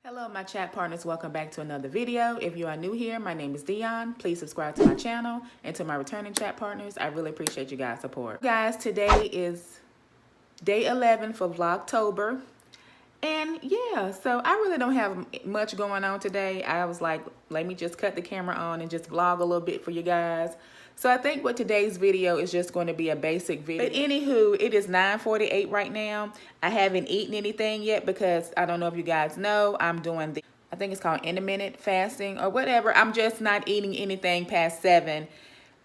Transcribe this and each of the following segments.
Hello my chat partners, welcome back to another video. If you are new here, my name is Dion. Please subscribe to my channel, and to my returning chat partners, I really appreciate you guys' support. Guys, today is day 11 for VlogTober. And yeah, so I really don't have much going on today. I was like, let me just cut the camera on and just vlog a little bit for you guys. So I think what today's video is just going to be a basic video. But anywho, it is 9:48 right now. I haven't eaten anything yet because I don't know if you guys know, I'm doing the, I think it's called intermittent fasting or whatever. I'm just not eating anything past 7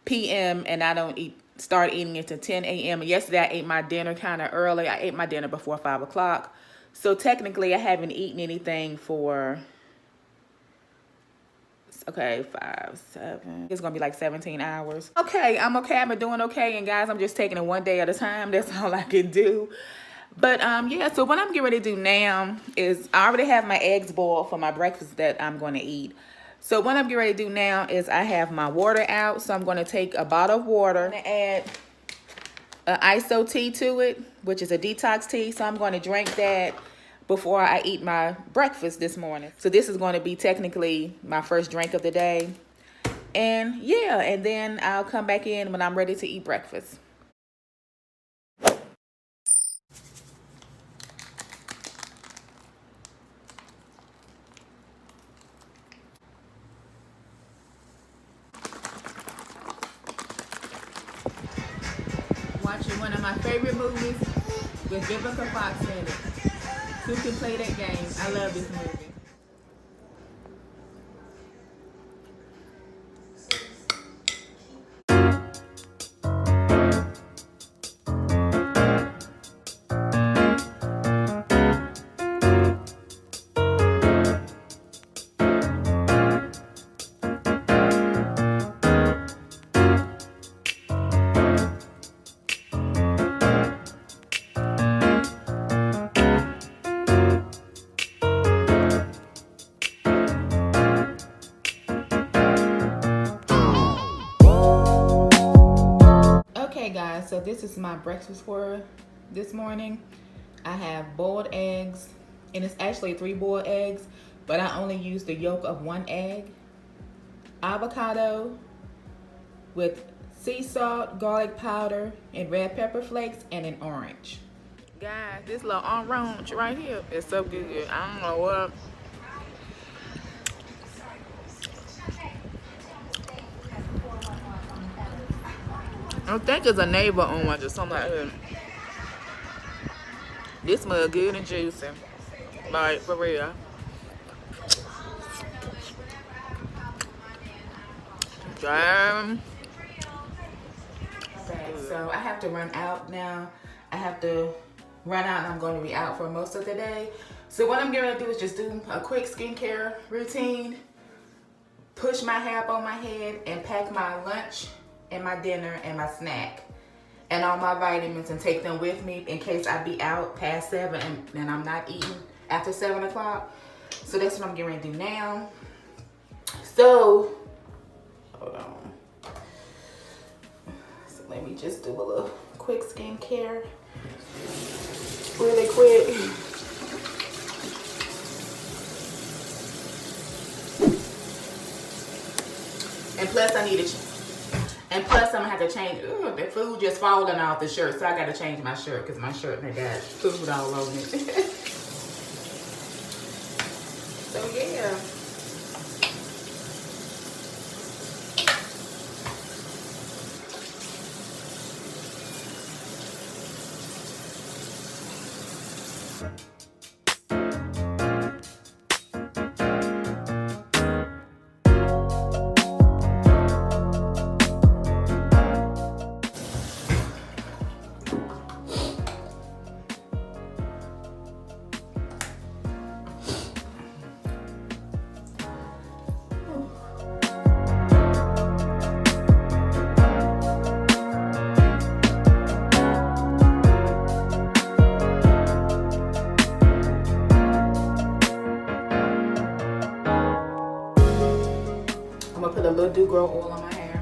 p.m. and I don't start eating until 10 a.m. Yesterday I ate my dinner kind of early. I ate my dinner before 5 o'clock. So technically I haven't eaten anything for, okay, 5, 7, it's gonna be like 17 hours. Okay, I'm okay, I've been doing okay, and guys, I'm just taking it one day at a time. That's all I can do. But yeah, so what I'm getting ready to do now is I already have my eggs boiled for my breakfast that I'm going to eat. So what I'm getting ready to do now is I have my water out, so I'm going to take a bottle of water and add an ISO tea to it, which is a detox tea. So I'm going to drink that before I eat my breakfast this morning. So this is going to be technically my first drink of the day. And yeah, and then I'll come back in when I'm ready to eat breakfast. Watching one of my favorite movies with Vivica Fox in it. Who can play that game? I love this movie. Okay guys, so this is my breakfast for this morning. I have boiled eggs, and it's actually 3 boiled eggs, but I only use the yolk of 1 egg. Avocado with sea salt, garlic powder, and red pepper flakes, and an orange. Guys, this little orange right here is so good. I don't know what. I think it's a neighbor orange or something like that. This smells good and juicy. Like, for real. Damn. Okay, so I have to run out now. I have to run out, and I'm going to be out for most of the day. So what I'm going to do is just do a quick skincare routine, push my hair up on my head, and pack my lunch and my dinner and my snack and all my vitamins, and take them with me in case I be out past 7 and I'm not eating after 7 o'clock. So that's what I'm getting ready to do now. So hold on. So let me just do a little quick skincare really quick. And plus I need to I'm gonna have to change. Ooh, the food just falling off the shirt, so I gotta change my shirt because my shirt got food all over it. So yeah. Put a little do-grow oil on my hair.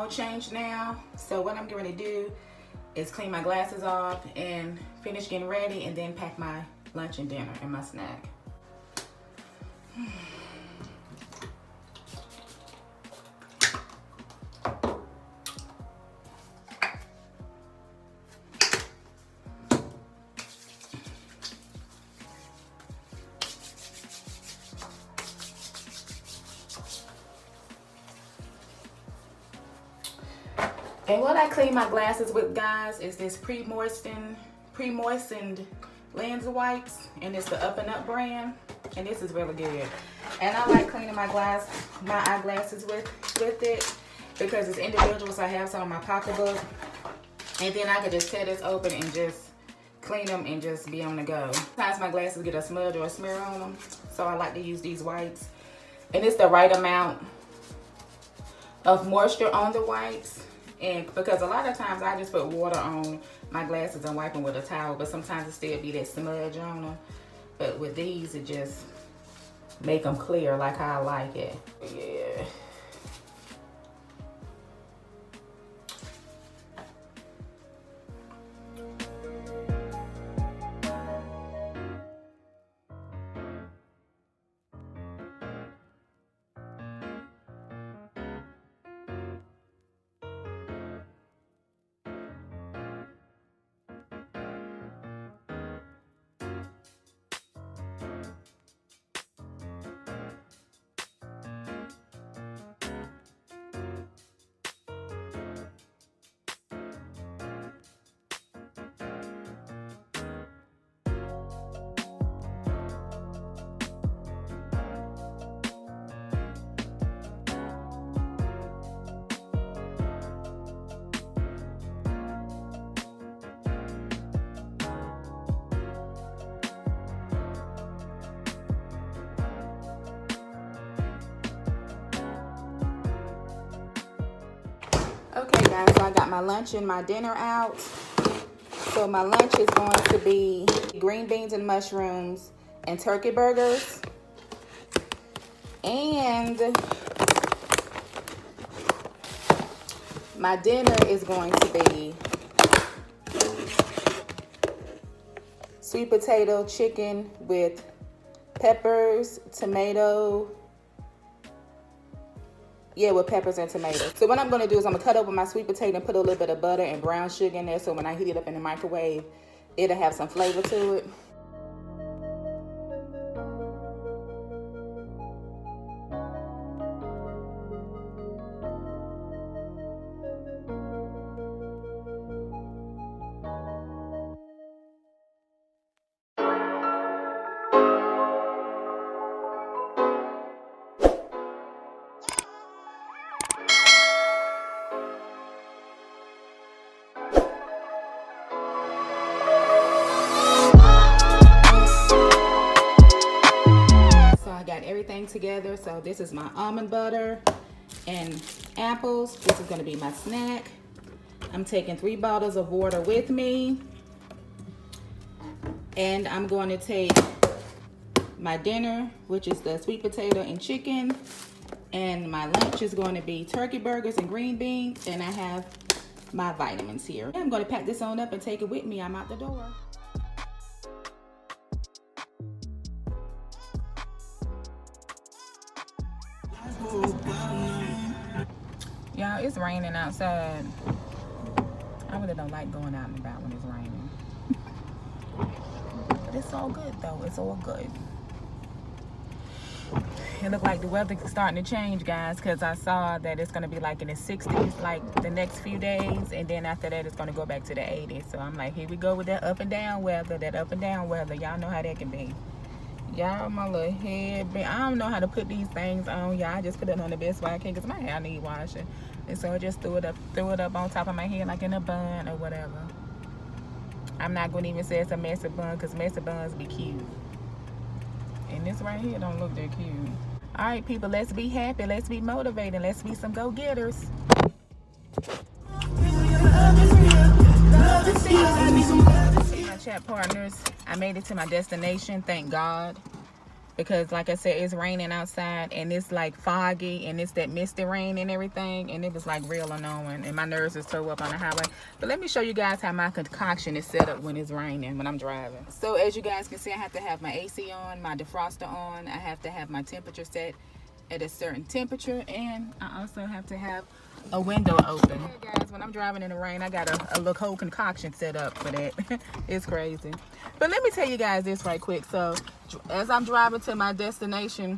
changed now. So what I'm going to do is clean my glasses off and finish getting ready, and then pack my lunch and dinner and my snack. And what I clean my glasses with, guys, is this pre-moistened lens wipes, and it's the Up and Up brand, and this is really good. And I like cleaning my eyeglasses with it because it's individual, so I have some in my pocketbook, and then I can just tear this open and just clean them and just be on the go. Sometimes my glasses get a smudge or a smear on them, so I like to use these wipes, and it's the right amount of moisture on the wipes. And because a lot of times I just put water on my glasses and wipe them with a towel, but sometimes it still be that smudge on them. But with these, it just make them clear like how I like it. Yeah. Okay guys, so I got my lunch and my dinner out. So my lunch is going to be green beans and mushrooms and turkey burgers. And my dinner is going to be sweet potato chicken with peppers, tomato. Yeah, with peppers and tomatoes. So what I'm going to do is I'm going to cut open my sweet potato and put a little bit of butter and brown sugar in there, so when I heat it up in the microwave, it'll have some flavor to it. Everything together. So this is my almond butter and apples. This is going to be my snack. I'm taking 3 bottles of water with me, and I'm going to take my dinner, which is the sweet potato and chicken, and my lunch is going to be turkey burgers and green beans, and I have my vitamins here. I'm going to pack this on up and take it with me. I'm out the door. Y'all, it's raining outside. I really don't like going out and about when it's raining. But it's all good though. It's all good. It looked like the weather is starting to change, guys, because I saw that it's going to be like in the 60s like the next few days, and then after that it's going to go back to the 80s. So I'm like, here we go with that up and down weather. Y'all know how that can be. Y'all, my little headband. I don't know how to put these things on, y'all. I just put it on the best way I can because my hair need washing. And so I just threw it up on top of my head like in a bun or whatever. I'm not going to even say it's a messy bun because messy buns be cute. And this right here don't look that cute. All right, people, let's be happy. Let's be motivated. Let's be some go-getters. My chat partners, I made it to my destination, thank God. because like I said, it's raining outside and it's like foggy and it's that misty rain and everything, and it was like real annoying and my nerves is so up on the highway. But let me show you guys how my concoction is set up when it's raining, when I'm driving. So as you guys can see, I have to have my AC on, my defroster on, I have to have my temperature set at a certain temperature, and I also have to have a window open. Hey guys, when I'm driving in the rain, I got a little whole concoction set up for that. It's crazy. But let me tell you guys this right quick. So as I'm driving to my destination,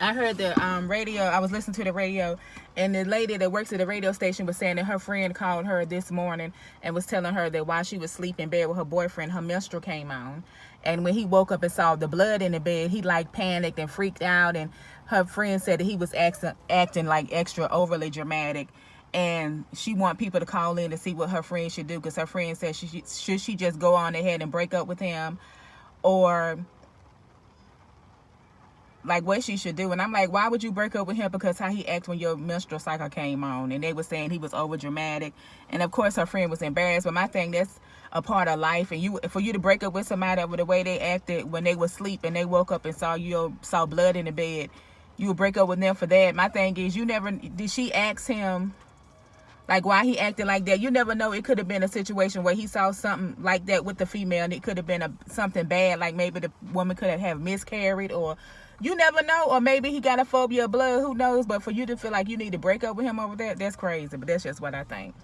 I heard the radio. I was listening to the radio, and the lady that works at the radio station was saying that her friend called her this morning and was telling her that while she was sleeping in bed with her boyfriend, her menstrual came on. And when he woke up and saw the blood in the bed, he like panicked and freaked out. And her friend said that he was acting like extra overly dramatic. And she want people to call in to see what her friend should do, because her friend said should she just go on ahead and break up with him, or like what she should do. And I'm like, why would you break up with him because how he acted when your menstrual cycle came on? And they were saying he was over dramatic. And of course her friend was embarrassed. But my thing, that's a part of life. And for you to break up with somebody over the way they acted when they were asleep and they woke up and saw blood in the bed, you would break up with them for that. My thing is, did she ask him like why he acted like that? You never know. It could have been a situation where he saw something like that with the female, and it could have been something bad, like maybe the woman could have miscarried, or you never know, or maybe he got a phobia of blood, who knows? But for you to feel like you need to break up with him over that, that's crazy. But that's just what I think.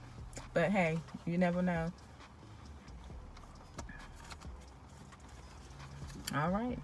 But hey, you never know. All right.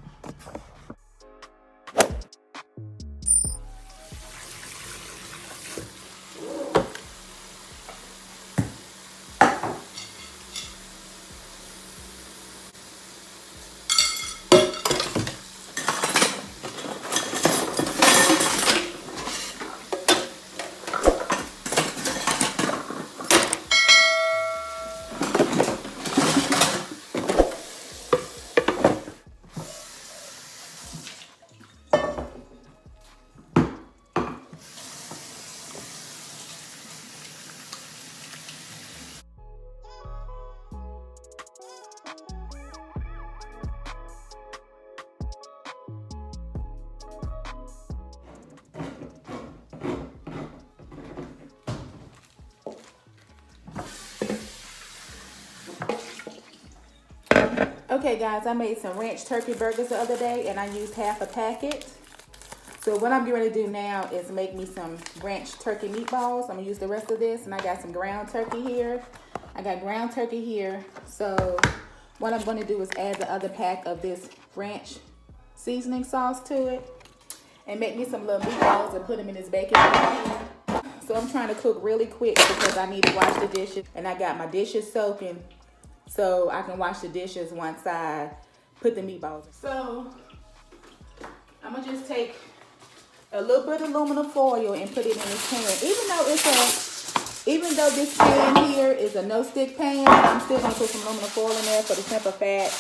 Okay guys, I made some ranch turkey burgers the other day and I used half a packet. So what I'm getting ready to do now is make me some ranch turkey meatballs. I'm gonna use the rest of this, and I got some ground turkey here. So what I'm gonna do is add the other pack of this ranch seasoning sauce to it and make me some little meatballs and put them in this baking pan. So I'm trying to cook really quick because I need to wash the dishes, and I got my dishes soaking so I can wash the dishes once I put the meatballs in. So I'm gonna just take a little bit of aluminum foil and put it in this pan. Even though this pan here is a no-stick pan, I'm still gonna put some aluminum foil in there for the simple fact,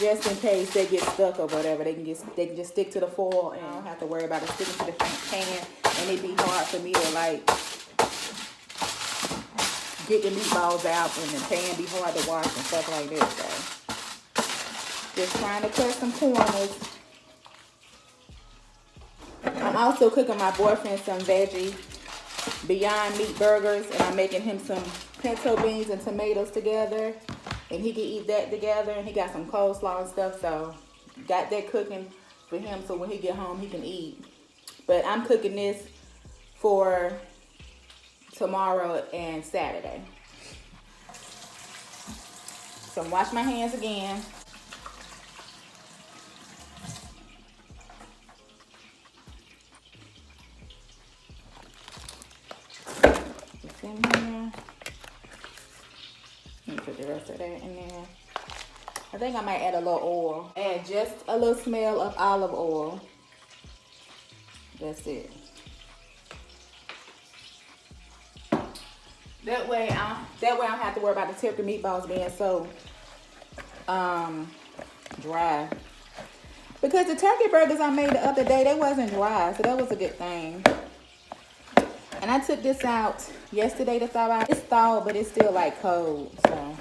just in case they get stuck or whatever, they can just stick to the foil, and I don't have to worry about it sticking to the pan. And it'd be hard for me to like get the meatballs out, and the pan be hard to wash and stuff like this. So just trying to cut some corners. I'm also cooking my boyfriend some veggie Beyond Meat burgers, and I'm making him some pinto beans and tomatoes together, and he can eat that together, and he got some coleslaw and stuff, so got that cooking for him so when he get home he can eat. But I'm cooking this for tomorrow and Saturday. So I'm wash my hands again. It's in here. Let me put the rest of that in there. I think I might add a little oil. Add just a little smell of olive oil. That's it. That way I don't have to worry about the turkey meatballs being so dry. Because the turkey burgers I made the other day, they wasn't dry, so that was a good thing. And I took this out yesterday to thaw out. It's thawed, but it's still like cold. So,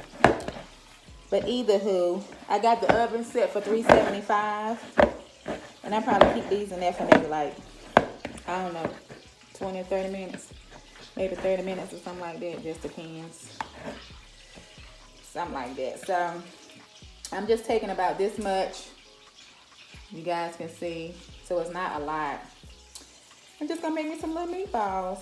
but either who, I got the oven set for 375, and I probably keep these in there for maybe like, I don't know, 20 or 30 minutes, maybe 30 minutes or something like that. Just depends, something like that. So I'm just taking about this much, you guys can see, so it's not a lot. I'm just gonna make me some little meatballs.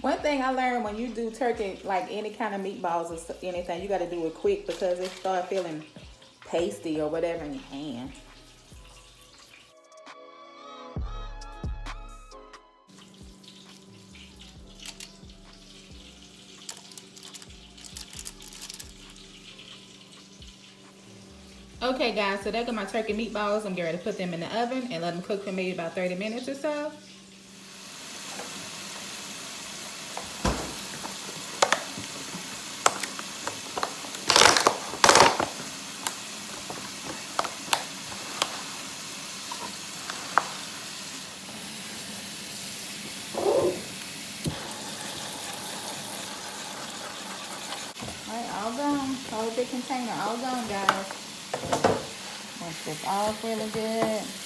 One thing I learned, when you do turkey, like any kind of meatballs or anything, you got to do it quick because it start feeling pasty or whatever in your hand. Okay guys, so there go my turkey meatballs. I'm getting ready to put them in the oven and let them cook for maybe about 30 minutes or so. Alright, all gone. Whole big container, all gone, guys. Once this all really good.